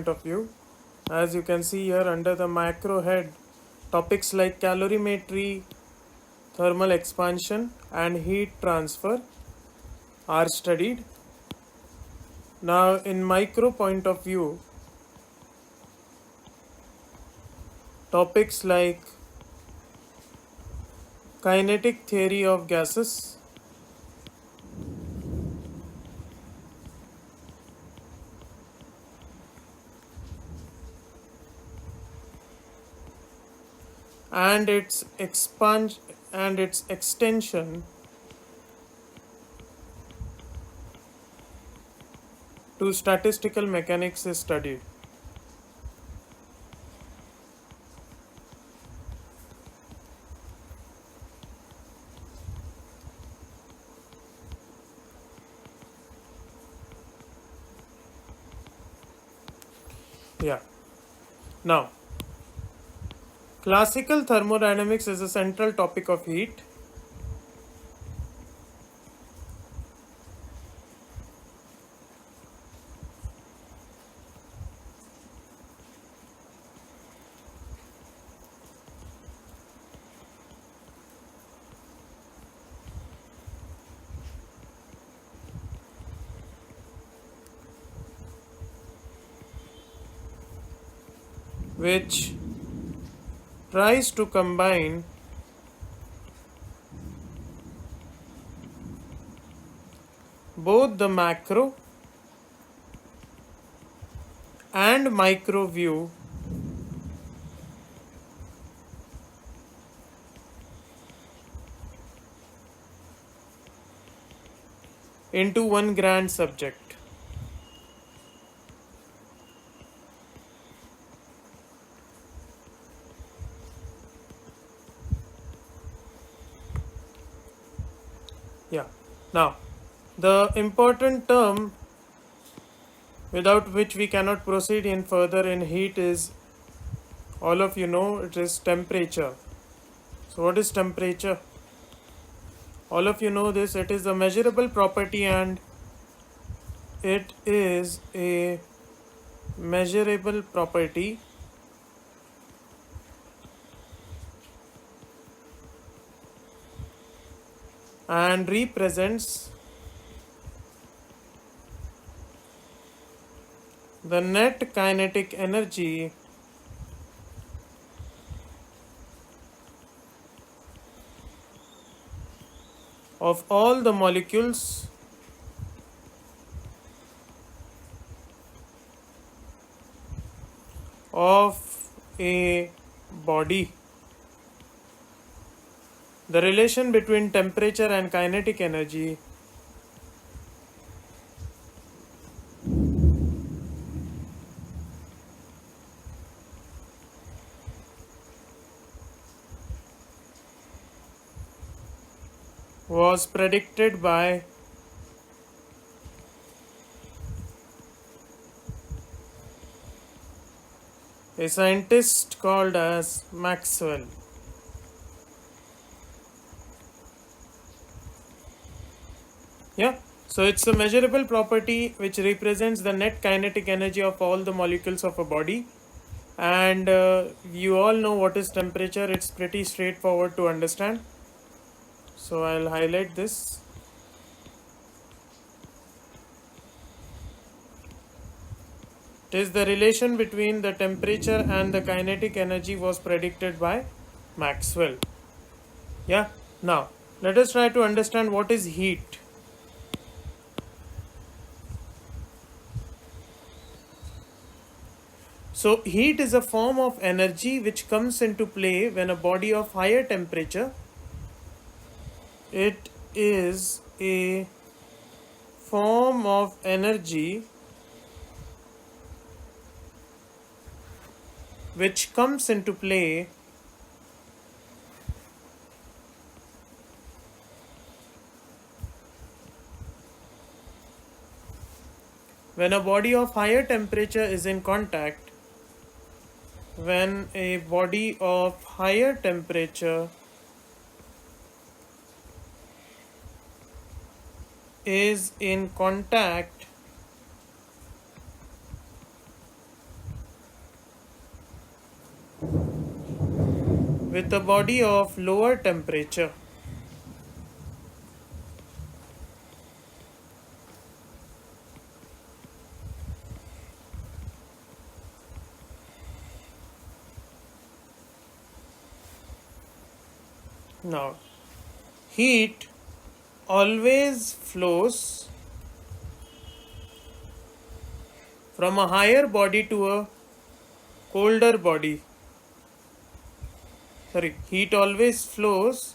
point of view. As you can see here under the macro head, topics like calorimetry, thermal expansion and heat transfer are studied. Now in micro point of view, topics like kinetic theory of gases, and its extension to statistical mechanics is studied. Yeah. Now, classical thermodynamics is a central topic of heat. Which tries to combine both the macro and micro view into one grand subject. Yeah. Now, the important term without which we cannot proceed in further in heat is, all of you know, it is temperature. So what is temperature? All of you know this. It is a measurable property and it is a measurable property and represents the net kinetic energy of all the molecules of a body. The relation between temperature and kinetic energy was predicted by a scientist called as Maxwell. Yeah, so it's a measurable property which represents the net kinetic energy of all the molecules of a body. And you all know what is temperature. It's pretty straightforward to understand. So I'll highlight this. It is the relation between the temperature and the kinetic energy was predicted by Maxwell. Yeah. Now, let us try to understand what is heat. So, heat is a form of energy which comes into play when a body of higher temperature, it is a form of energy which comes into play when a body of higher temperature is in contact. When a body of higher temperature is in contact with a body of lower temperature. Now, heat always flows from a higher body to a colder body. Heat always flows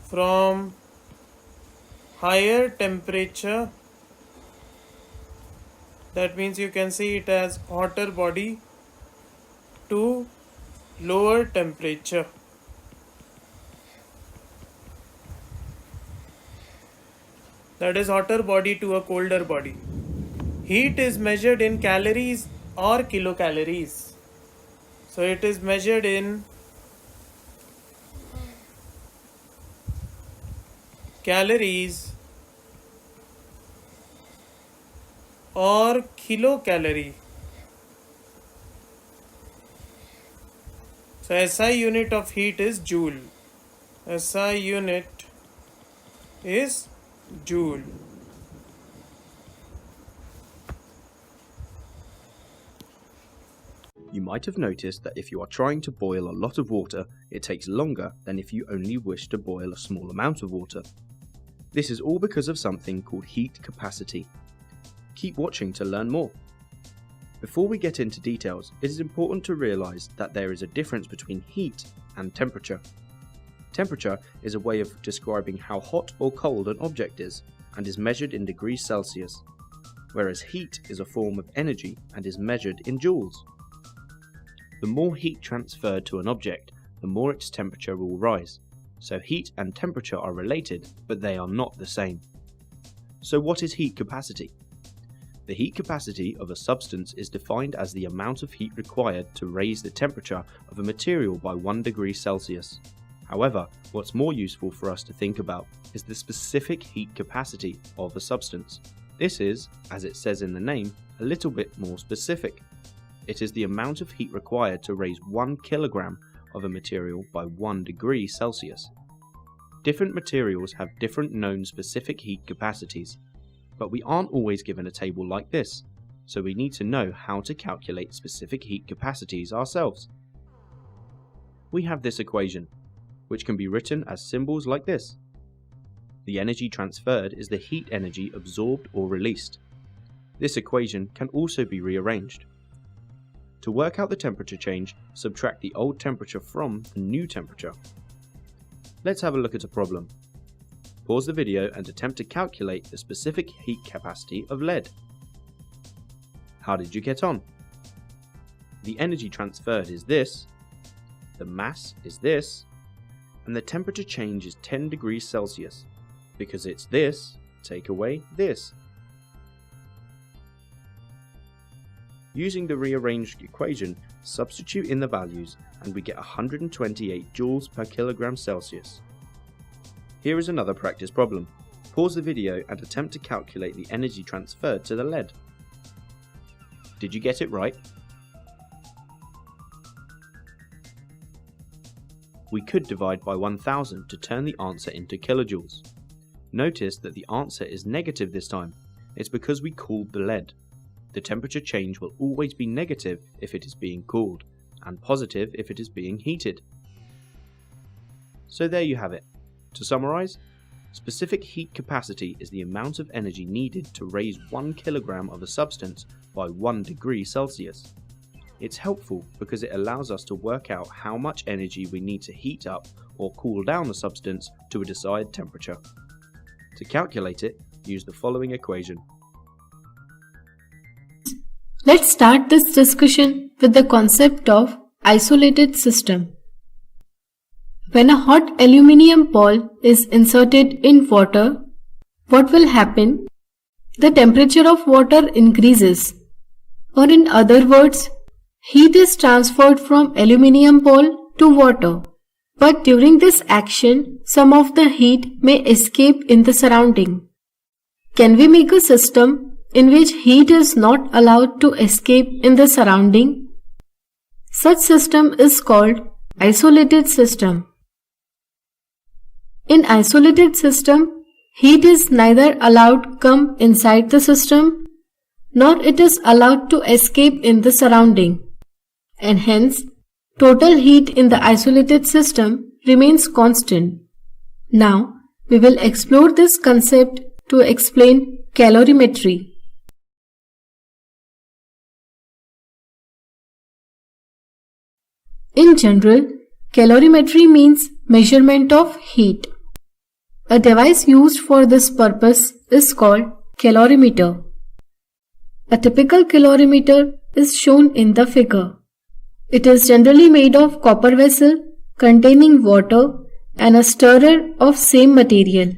from higher temperature. That means you can see it as hotter body to lower temperature. That is hotter body to a colder body. Heat is measured in calories or kilocalories. So it is measured in calories or kilocalorie. So SI unit of heat is joule. SI unit is joule. You might have noticed that if you are trying to boil a lot of water, it takes longer than if you only wish to boil a small amount of water. This is all because of something called heat capacity. Keep watching to learn more. Before we get into details, it is important to realize that there is a difference between heat and temperature. Temperature is a way of describing how hot or cold an object is and is measured in degrees Celsius, whereas heat is a form of energy and is measured in joules. The more heat transferred to an object, the more its temperature will rise. So heat and temperature are related, but they are not the same. So what is heat capacity? The heat capacity of a substance is defined as the amount of heat required to raise the temperature of a material by 1 degree Celsius. However, what's more useful for us to think about is the specific heat capacity of a substance. This is, as it says in the name, a little bit more specific. It is the amount of heat required to raise 1 kilogram of a material by 1 degree Celsius. Different materials have different known specific heat capacities, but we aren't always given a table like this, so we need to know how to calculate specific heat capacities ourselves. We have this equation, which can be written as symbols like this. The energy transferred is the heat energy absorbed or released. This equation can also be rearranged. To work out the temperature change, subtract the old temperature from the new temperature. Let's have a look at a problem. Pause the video and attempt to calculate the specific heat capacity of lead. How did you get on? The energy transferred is this, the mass is this, and the temperature change is 10 degrees Celsius. Because it's this, take away this. Using the rearranged equation, substitute in the values and we get 128 joules per kilogram Celsius. Here is another practice problem. Pause the video and attempt to calculate the energy transferred to the lead. Did you get it right? We could divide by 1000 to turn the answer into kilojoules. Notice that the answer is negative this time. It's because we cooled the lead. The temperature change will always be negative if it is being cooled, and positive if it is being heated. So there you have it. To summarize, specific heat capacity is the amount of energy needed to raise 1 kilogram of a substance by 1 degree Celsius. It's helpful because it allows us to work out how much energy we need to heat up or cool down a substance to a desired temperature. To calculate it, use the following equation. Let's start this discussion with the concept of isolated system. When a hot aluminium ball is inserted in water, what will happen? The temperature of water increases, or in other words, heat is transferred from aluminium ball to water. But during this action, some of the heat may escape in the surrounding. Can we make a system in which heat is not allowed to escape in the surrounding? Such system is called Isolated system. In isolated system, heat is neither allowed come inside the system, nor it is allowed to escape in the surrounding, and hence total heat in the isolated system remains constant. Now, we will explore this concept to explain calorimetry. In general, calorimetry means measurement of heat. A device used for this purpose is called calorimeter. A typical calorimeter is shown in the figure. It is generally made of copper vessel containing water and a stirrer of same material.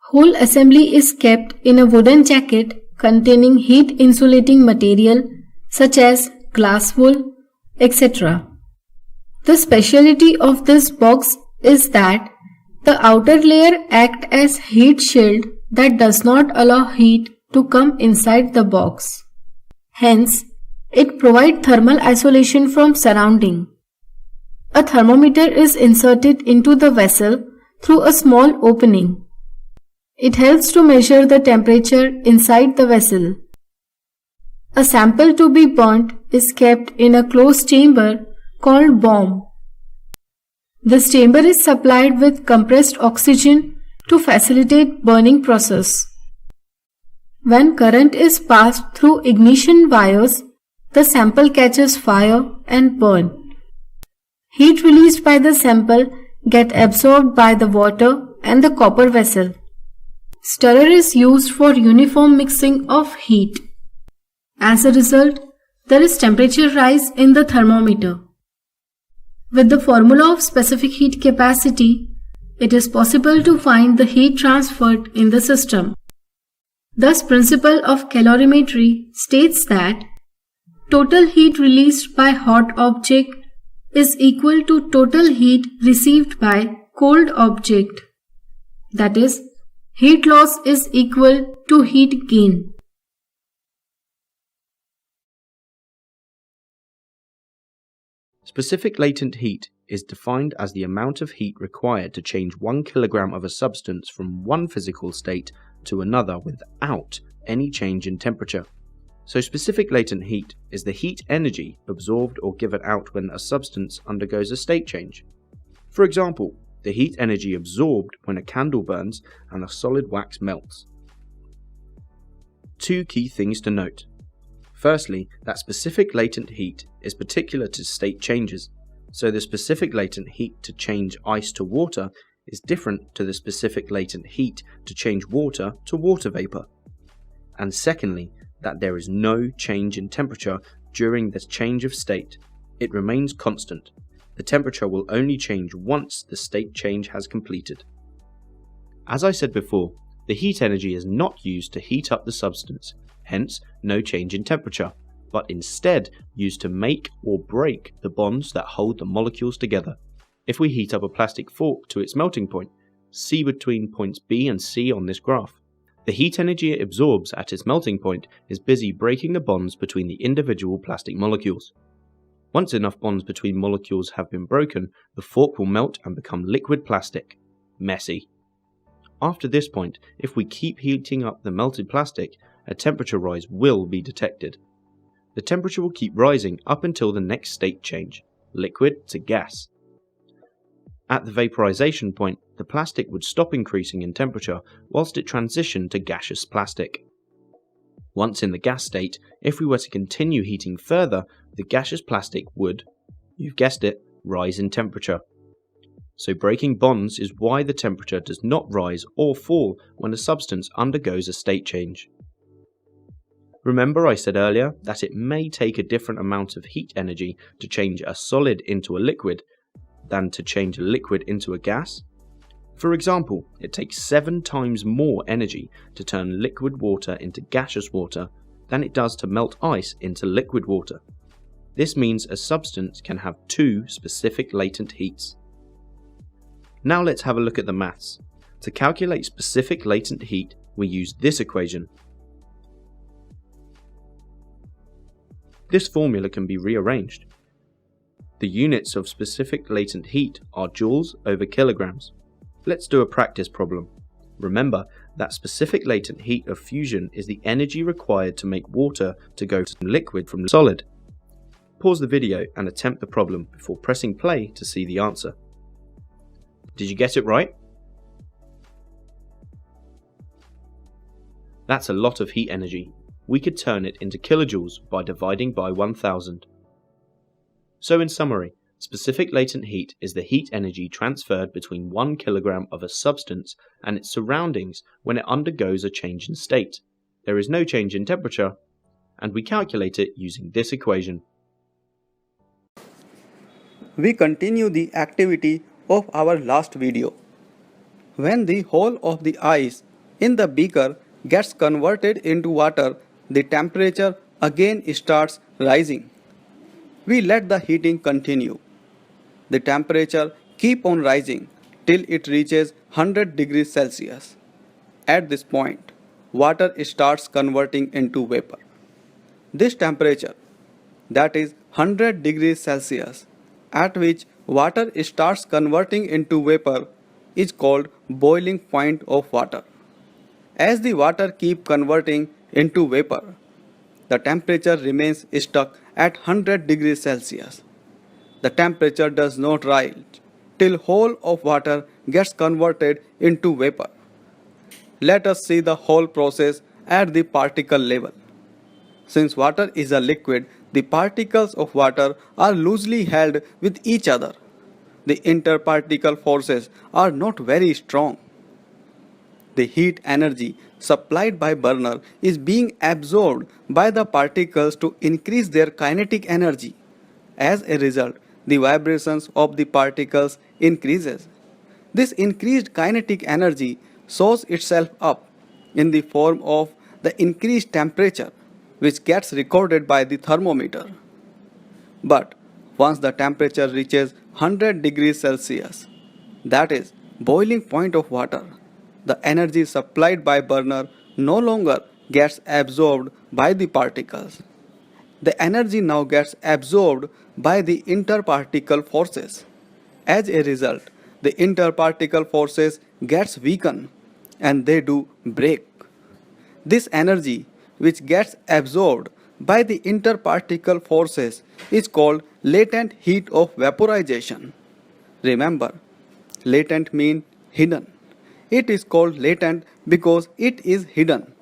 Whole assembly is kept in a wooden jacket containing heat insulating material such as glass wool, etc. The speciality of this box is that the outer layer acts as heat shield that does not allow heat to come inside the box. Hence, it provides thermal isolation from surrounding. A thermometer is inserted into the vessel through a small opening. It helps to measure the temperature inside the vessel. A sample to be burnt is kept in a closed chamber called bomb. This chamber is supplied with compressed oxygen to facilitate burning process. When current is passed through ignition wires, the sample catches fire and burns. Heat released by the sample gets absorbed by the water and the copper vessel. Stirrer is used for uniform mixing of heat. As a result, there is temperature rise in the thermometer. With the formula of specific heat capacity, it is possible to find the heat transferred in the system. Thus, principle of calorimetry states that total heat released by hot object is equal to total heat received by cold object. That is, heat loss is equal to heat gain. Specific latent heat is defined as the amount of heat required to change 1 kilogram of a substance from one physical state to another without any change in temperature. So specific latent heat is the heat energy absorbed or given out when a substance undergoes a state change. For example, the heat energy absorbed when a candle burns and a solid wax melts. Two key things to note. Firstly, that specific latent heat is particular to state changes, so the specific latent heat to change ice to water is different to the specific latent heat to change water to water vapor. And secondly, that there is no change in temperature during this change of state. It remains constant. The temperature will only change once the state change has completed. As I said before, the heat energy is not used to heat up the substance, hence no change in temperature, but instead used to make or break the bonds that hold the molecules together. If we heat up a plastic fork to its melting point, see between points B and C on this graph. The heat energy it absorbs at its melting point is busy breaking the bonds between the individual plastic molecules. Once enough bonds between molecules have been broken, the fork will melt and become liquid plastic. Messy. After this point, if we keep heating up the melted plastic, a temperature rise will be detected. The temperature will keep rising up until the next state change, liquid to gas. At the vaporization point, the plastic would stop increasing in temperature whilst it transitioned to gaseous plastic. Once in the gas state, if we were to continue heating further, the gaseous plastic would, you've guessed it, rise in temperature. So breaking bonds is why the temperature does not rise or fall when a substance undergoes a state change. Remember I said earlier that it may take a different amount of heat energy to change a solid into a liquid than to change a liquid into a gas? For example, it takes 7 times more energy to turn liquid water into gaseous water than it does to melt ice into liquid water. This means a substance can have 2 specific latent heats. Now let's have a look at the maths. To calculate specific latent heat, we use this equation. This formula can be rearranged. The units of specific latent heat are joules over kilograms. Let's do a practice problem. Remember that specific latent heat of fusion is the energy required to make water to go from liquid from solid. Pause the video and attempt the problem before pressing play to see the answer. Did you get it right? That's a lot of heat energy. We could turn it into kilojoules by dividing by 1000. So in summary, specific latent heat is the heat energy transferred between 1 kilogram of a substance and its surroundings when it undergoes a change in state. There is no change in temperature, and we calculate it using this equation. We continue the activity of our last video. When the whole of the ice in the beaker gets converted into water, the temperature again starts rising. We let the heating continue. The temperature keep on rising till it reaches 100 degrees Celsius. At this point, water starts converting into vapor. This temperature, that is 100 degrees Celsius, at which water starts converting into vapor, is called boiling point of water. As the water keeps converting into vapor, the temperature remains stuck at 100 degrees Celsius. The temperature does not rise till whole of water gets converted into vapor. Let us see the whole process at the particle level. Since water is a liquid, the particles of water are loosely held with each other. The interparticle forces are not very strong. The heat energy supplied by burner is being absorbed by the particles to increase their kinetic energy. As a result, the vibrations of the particles increases. This increased kinetic energy shows itself up in the form of the increased temperature, which gets recorded by the thermometer. But once the temperature reaches 100 degrees Celsius, that is boiling point of water, the energy supplied by burner no longer gets absorbed by the particles. The energy now gets absorbed by the interparticle forces. As a result, the interparticle forces gets weakened and they do break. This energy which gets absorbed by the interparticle forces is called latent heat of vaporization. Remember, latent means hidden. It is called latent because it is hidden,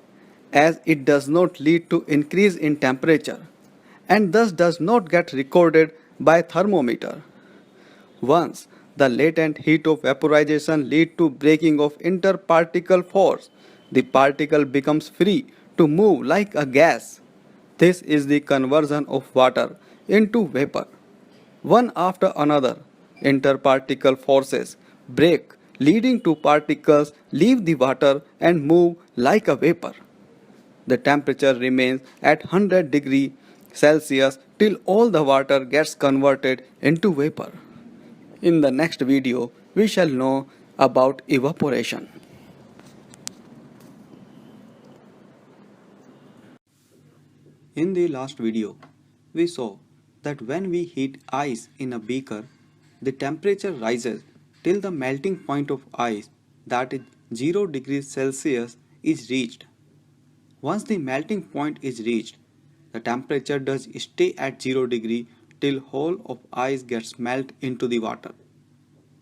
as it does not lead to increase in temperature and thus does not get recorded by thermometer. Once the latent heat of vaporization leads to breaking of interparticle force, the particle becomes free to move like a gas. This is the conversion of water into vapor. One after another, interparticle forces break, leading to particles leave the water and move like a vapor. The temperature remains at 100 degrees Celsius till all the water gets converted into vapor. In the next video, we shall know about evaporation. In the last video, we saw that when we heat ice in a beaker, the temperature rises till the melting point of ice, that is 0 degrees Celsius, is reached. Once the melting point is reached, the temperature does stay at 0 degree till whole of ice gets melt into the water.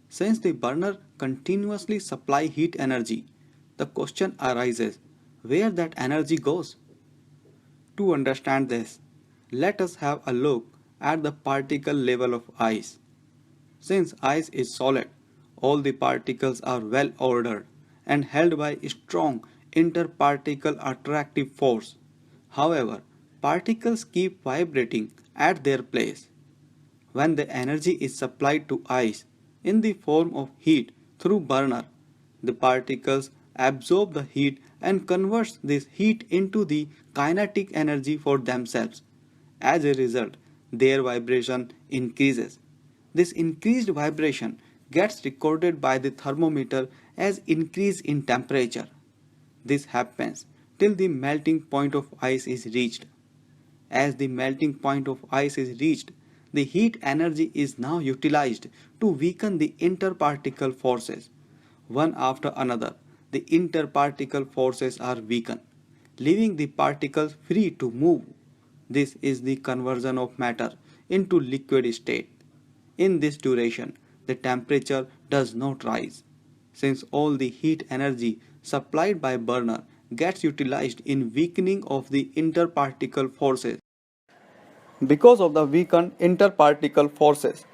Since the burner continuously supply heat energy, the question arises where that energy goes. To understand this, let us have a look at the particle level of ice. Since ice is solid, all the particles are well ordered and held by strong interparticle attractive force. However, particles keep vibrating at their place. When the energy is supplied to ice in the form of heat through burner, the particles absorb the heat and converts this heat into the kinetic energy for themselves. As a result, their vibration increases. This increased vibration gets recorded by the thermometer as increase in temperature. This happens till the melting point of ice is reached. As the melting point of ice is reached, the heat energy is now utilized to weaken the interparticle forces. One after another, the interparticle forces are weakened, leaving the particles free to move. This is the conversion of matter into liquid state. In this duration, the temperature does not rise, since all the heat energy supplied by burner gets utilized in weakening of the interparticle forces. Because of the weakened interparticle forces,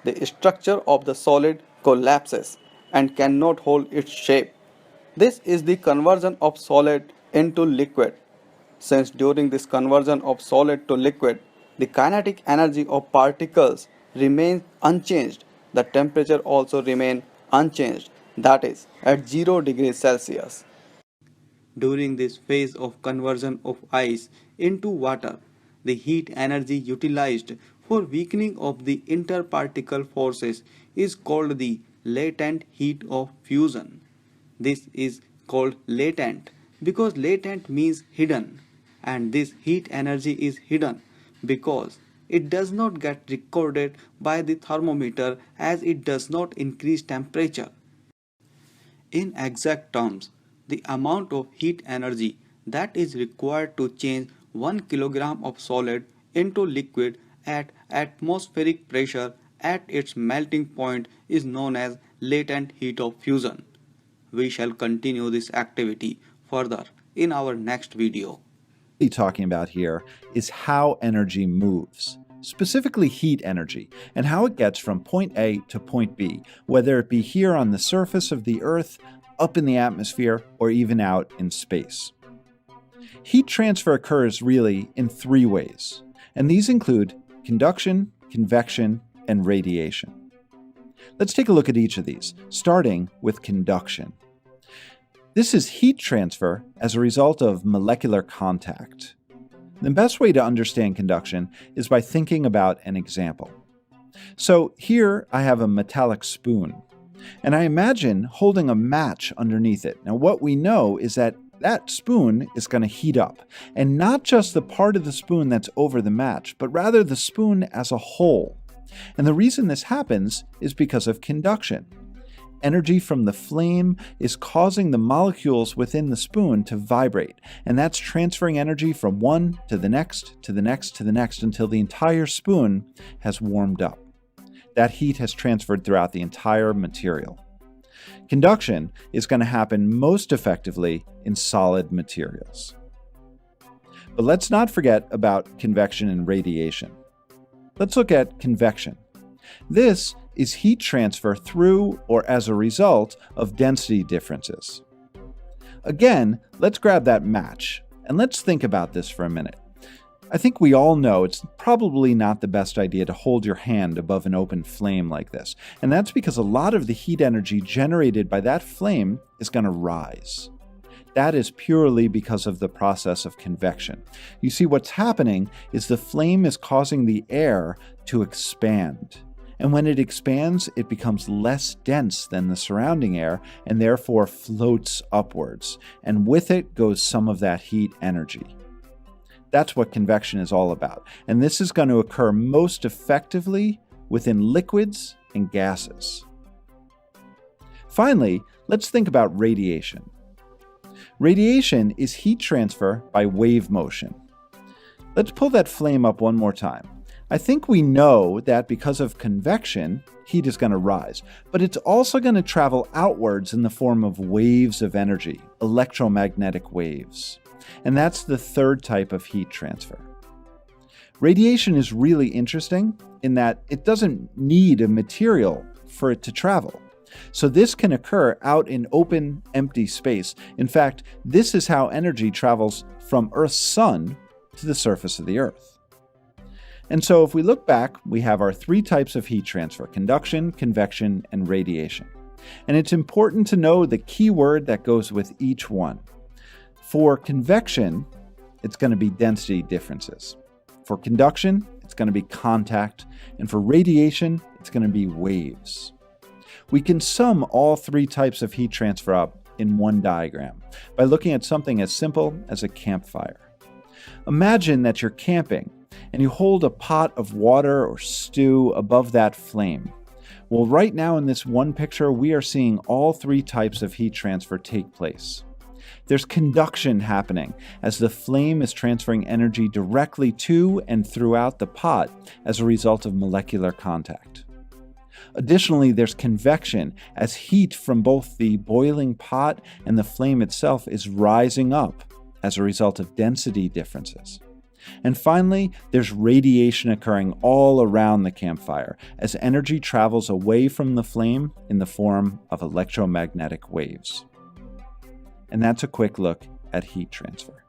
the structure of the solid collapses and cannot hold its shape. This is the conversion of solid into liquid. Since during this conversion of solid to liquid, the kinetic energy of particles remains unchanged, the temperature also remains unchanged, that is at 0 degrees Celsius. During this phase of conversion of ice into water, the heat energy utilized for weakening of the interparticle forces is called the latent heat of fusion. This is called latent because latent means hidden, and this heat energy is hidden because it does not get recorded by the thermometer as it does not increase temperature. In exact terms, the amount of heat energy that is required to change 1 kilogram of solid into liquid at atmospheric pressure at its melting point is known as latent heat of fusion. We shall continue this activity further in our next video. Talking about here is how energy moves, specifically heat energy, and how it gets from point A to point B, whether it be here on the surface of the Earth, up in the atmosphere, or even out in space. Heat transfer occurs really in three ways, and these include conduction, convection, and radiation. Let's take a look at each of these, starting with conduction. This is heat transfer as a result of molecular contact. The best way to understand conduction is by thinking about an example. So here I have a metallic spoon, and I imagine holding a match underneath it. Now what we know is that that spoon is going to heat up, and not just the part of the spoon that's over the match, but rather the spoon as a whole. And the reason this happens is because of conduction. Energy from the flame is causing the molecules within the spoon to vibrate, and that's transferring energy from one to the next, to the next, to the next, until the entire spoon has warmed up. That heat has transferred throughout the entire material. Conduction is going to happen most effectively in solid materials. But let's not forget about convection and radiation. Let's look at convection. This is heat transfer through or as a result of density differences. Again, let's grab that match, and let's think about this for a minute. I think we all know it's probably not the best idea to hold your hand above an open flame like this, and that's because a lot of the heat energy generated by that flame is going to rise. That is purely because of the process of convection. You see, what's happening is the flame is causing the air to expand. And when it expands, it becomes less dense than the surrounding air and therefore floats upwards. And with it goes some of that heat energy. That's what convection is all about. And this is going to occur most effectively within liquids and gases. Finally, let's think about radiation. Radiation is heat transfer by wave motion. Let's pull that flame up one more time. I think we know that because of convection, heat is going to rise, but it's also going to travel outwards in the form of waves of energy, electromagnetic waves. And that's the third type of heat transfer. Radiation is really interesting in that it doesn't need a material for it to travel. So this can occur out in open, empty space. In fact, this is how energy travels from Earth's sun to the surface of the Earth. And so if we look back, we have our three types of heat transfer: conduction, convection, and radiation. And it's important to know the key word that goes with each one. For convection, it's going to be density differences. For conduction, it's going to be contact. And for radiation, it's going to be waves. We can sum all three types of heat transfer up in one diagram by looking at something as simple as a campfire. Imagine that you're camping and you hold a pot of water or stew above that flame. Well, right now in this one picture, we are seeing all three types of heat transfer take place. There's conduction happening as the flame is transferring energy directly to and throughout the pot as a result of molecular contact. Additionally, there's convection as heat from both the boiling pot and the flame itself is rising up as a result of density differences. And finally, there's radiation occurring all around the campfire as energy travels away from the flame in the form of electromagnetic waves. And that's a quick look at heat transfer.